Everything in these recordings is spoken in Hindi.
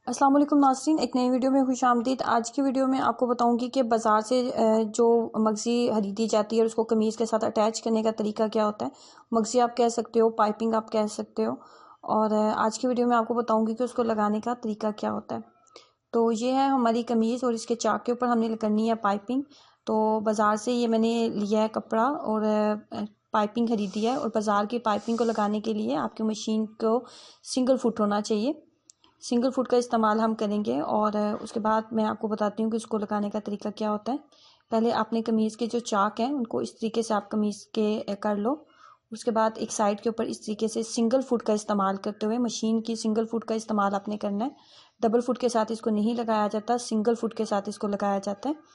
अस्सलाम वालेकुम नाज़रीन, एक नई वीडियो में खुशामदीद। आज की वीडियो में आपको बताऊंगी कि बाज़ार से जो मगज़ी ख़रीदी जाती है और उसको कमीज़ के साथ अटैच करने का तरीका क्या होता है। मगज़ी आप कह सकते हो, पाइपिंग आप कह सकते हो। और आज की वीडियो में आपको बताऊंगी कि उसको लगाने का तरीका क्या होता है। तो ये है हमारी कमीज़ और इसके चाक के ऊपर हमने करनी है पाइपिंग। तो बाज़ार से ये मैंने लिया है कपड़ा और पाइपिंग ख़रीदी है। और बाज़ार की पाइपिंग को लगाने के लिए आपकी मशीन को सिंगल फुट होना चाहिए। सिंगल फुट का इस्तेमाल हम करेंगे और उसके बाद मैं आपको बताती हूँ कि उसको लगाने का तरीका क्या होता है। पहले आपने कमीज़ के जो चाक हैं उनको इस तरीके से आप कमीज़ के कर लो। उसके बाद एक साइड के ऊपर इस तरीके से सिंगल फुट का इस्तेमाल करते हुए मशीन की सिंगल फुट का इस्तेमाल आपने करना है। डबल फुट के साथ इसको नहीं लगाया जाता, सिंगल फुट के साथ इसको लगाया जाता है।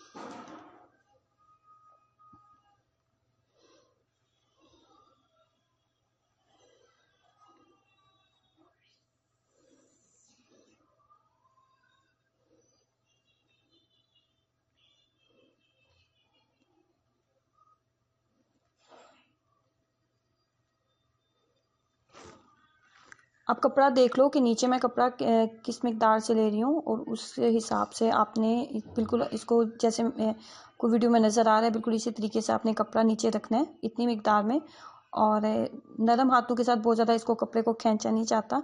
आप कपड़ा देख लो कि नीचे मैं कपड़ा किस मिकदार से ले रही हूँ और उस हिसाब से आपने बिल्कुल इसको जैसे कोई वीडियो में नज़र आ रहा है बिल्कुल इसी तरीके से आपने कपड़ा नीचे रखना है इतनी मिकदार में। और नरम हाथों के साथ बहुत ज़्यादा इसको कपड़े को खींचा नहीं चाहता।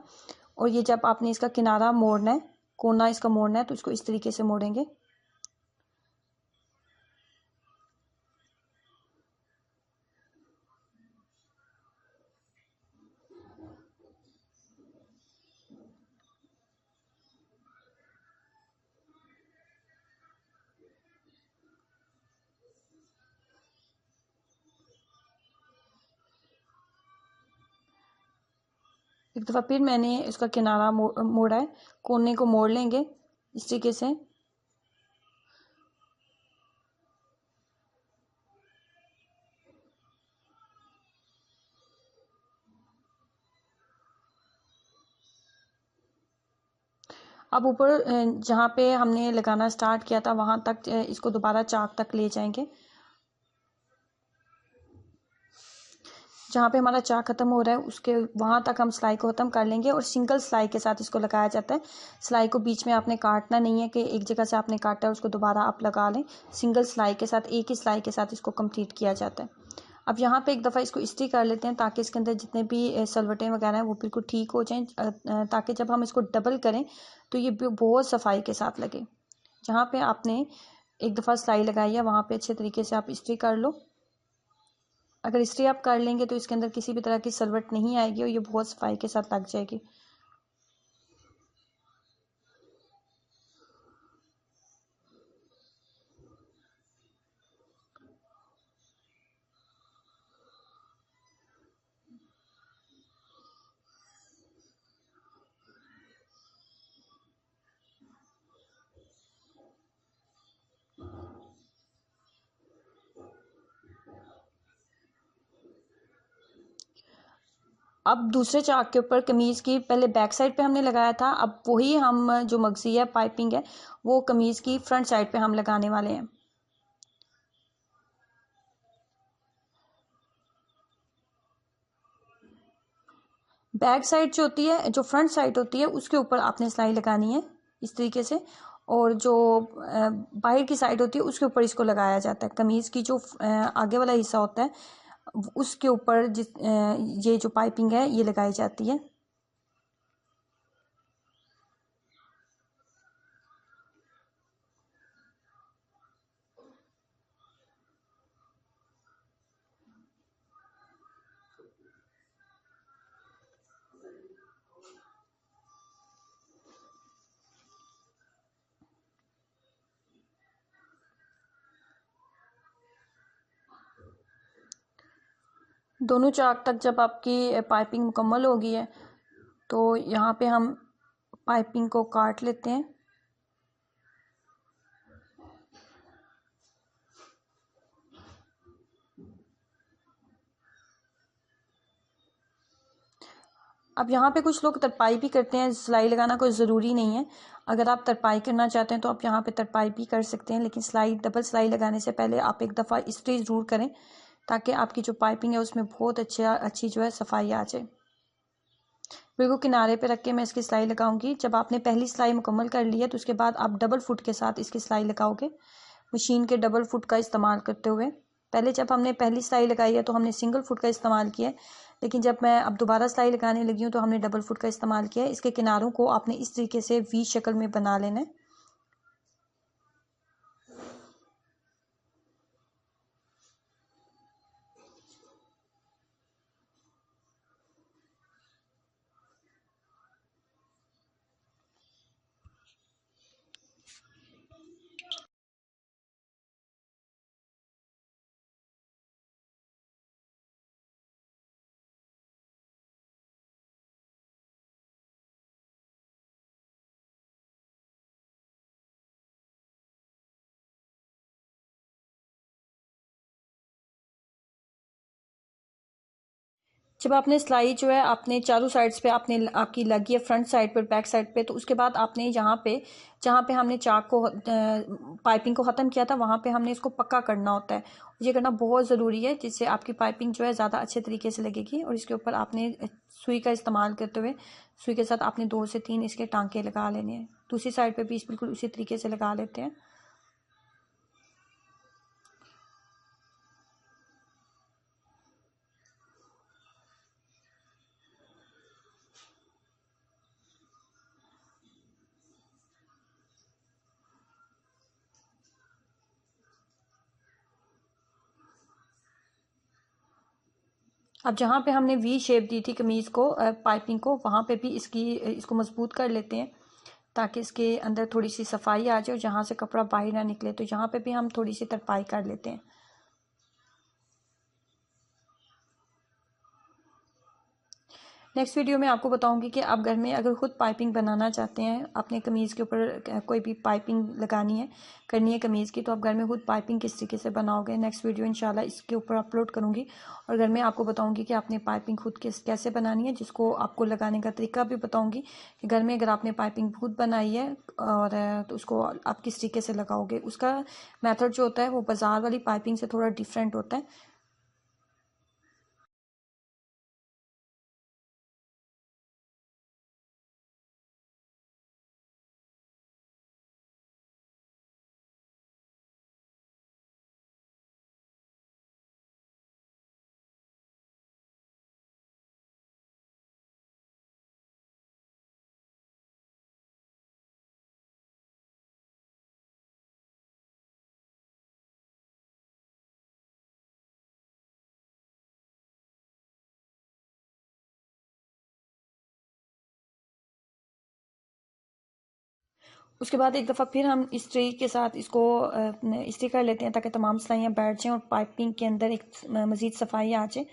और ये जब आपने इसका किनारा मोड़ना है, कोना इसका मोड़ना है, तो इसको इस तरीके से मोड़ेंगे। एक दफ़ा फिर मैंने इसका किनारा मोड़ा है, कोने को मोड़ लेंगे इस तरीके से। अब ऊपर जहाँ पे हमने लगाना स्टार्ट किया था वहाँ तक इसको दोबारा चाक तक ले जाएंगे। जहाँ पे हमारा चाक ख़त्म हो रहा है उसके वहाँ तक हम सिलाई को ख़त्म कर लेंगे और सिंगल सिलाई के साथ इसको लगाया जाता है। सिलाई को बीच में आपने काटना नहीं है कि एक जगह से आपने काटा है उसको दोबारा आप लगा लें। सिंगल सिलाई के साथ, एक ही सिलाई के साथ इसको कंप्लीट किया जाता है। अब यहाँ पे एक दफ़ा इसको इस्त्री कर लेते हैं ताकि इसके अंदर जितने भी सलवटें वगैरह हैं वो बिल्कुल ठीक हो जाएं, ताकि जब हम इसको डबल करें तो ये बहुत सफाई के साथ लगे। जहाँ पे आपने एक दफ़ा सिलाई लगाई है वहाँ पे अच्छे तरीके से आप इस्त्री कर लो। अगर इस्त्री आप कर लेंगे तो इसके अंदर किसी भी तरह की सलवट नहीं आएगी और ये बहुत सफाई के साथ लग जाएगी। अब दूसरे चाक के ऊपर कमीज़ की पहले बैक साइड पे हमने लगाया था, अब वही हम जो मगज़ी है पाइपिंग है वो कमीज़ की फ्रंट साइड पे हम लगाने वाले हैं। बैक साइड जो होती है, जो फ्रंट साइड होती है उसके ऊपर आपने सिलाई लगानी है इस तरीके से। और जो बाहर की साइड होती है उसके ऊपर इसको लगाया जाता है। कमीज़ की जो आगे वाला हिस्सा होता है उसके ऊपर ये जो पाइपिंग है ये लगाई जाती है। दोनों चाक तक जब आपकी पाइपिंग मुकम्मल हो गई है तो यहाँ पे हम पाइपिंग को काट लेते हैं। अब यहाँ पे कुछ लोग तरपाई भी करते हैं, सिलाई लगाना कोई ज़रूरी नहीं है। अगर आप तरपाई करना चाहते हैं तो आप यहाँ पे तरपाई भी कर सकते हैं, लेकिन सिलाई डबल सिलाई लगाने से पहले आप एक दफ़ा इस्त्री ज़रूर करें ताकि आपकी जो पाइपिंग है उसमें बहुत अच्छी जो है सफाई आ जाए। बिल्कुल किनारे पे रख के मैं इसकी सिलाई लगाऊंगी। जब आपने पहली सिलाई मुकम्मल कर ली है तो उसके बाद आप डबल फुट के साथ इसकी सिलाई लगाओगे, मशीन के डबल फुट का इस्तेमाल करते हुए। पहले जब हमने पहली सिलाई लगाई है तो हमने सिंगल फुट का इस्तेमाल किया है, लेकिन जब मैं अब दोबारा सिलाई लगाने लगी हूँ तो हमने डबल फुट का इस्तेमाल किया है। इसके किनारों को आपने इस तरीके से वी शक्ल में बना लेना है। जब आपने सिलाई जो है आपने चारों साइड्स पे आपने आपकी लगी है फ्रंट साइड पर, बैक साइड पे, तो उसके बाद आपने यहाँ पे जहाँ पे हमने चाक को पाइपिंग को ख़त्म किया था वहाँ पे हमने इसको पक्का करना होता है। ये करना बहुत ज़रूरी है जिससे आपकी पाइपिंग जो है ज़्यादा अच्छे तरीके से लगेगी। और इसके ऊपर आपने सुई का इस्तेमाल करते हुए सुई के साथ आपने 2 से 3 इसके टांके लगा लेने हैं। दूसरी साइड पर भी बिल्कुल उसी तरीके से लगा लेते हैं। अब जहाँ पे हमने वी शेप दी थी कमीज़ को पाइपिंग को, वहाँ पे भी इसको मजबूत कर लेते हैं ताकि इसके अंदर थोड़ी सी सफाई आ जाए और जहाँ से कपड़ा बाहर ना निकले। तो यहाँ पे भी हम थोड़ी सी तरपाई कर लेते हैं। नेक्स्ट वीडियो में आपको बताऊंगी कि आप घर में अगर खुद पाइपिंग बनाना चाहते हैं, अपने कमीज़ के ऊपर कोई भी पाइपिंग लगानी है, करनी है कमीज़ की, तो आप घर में खुद पाइपिंग किस तरीके से बनाओगे। नेक्स्ट वीडियो इंशाल्लाह इसके ऊपर अपलोड करूंगी और घर में आपको बताऊंगी कि आपने पाइपिंग खुद कैसे बनानी है, जिसको आपको लगाने का तरीका भी बताऊँगी कि घर में अगर आपने पाइपिंग खुद बनाई है और तो उसको आप किस तरीके से लगाओगे। उसका मेथड जो होता है वो बाज़ार वाली पाइपिंग से थोड़ा डिफरेंट होता है। उसके बाद एक दफ़ा फिर हम इस्त्री के साथ इसको इस्त्री कर लेते हैं ताकि तमाम सिलाइयाँ बैठ जाएँ और पाइपिंग के अंदर एक मज़ीद सफाई आ जाए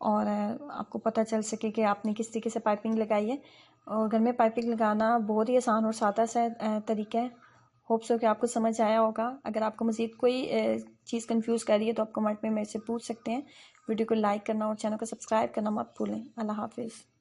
और आपको पता चल सके कि आपने किस तरीके से पाइपिंग लगाई है। और घर में पाइपिंग लगाना बहुत ही आसान और सादा सा तरीका है। होप्स हो कि आपको समझ आया होगा। अगर आपको मज़ीद कोई चीज़ कंफ्यूज कर रही है तो आप कमेंट में मेरे से पूछ सकते हैं। वीडियो को लाइक करना और चैनल को सब्सक्राइब करना मत भूलें। अल्लाह हाफिज़।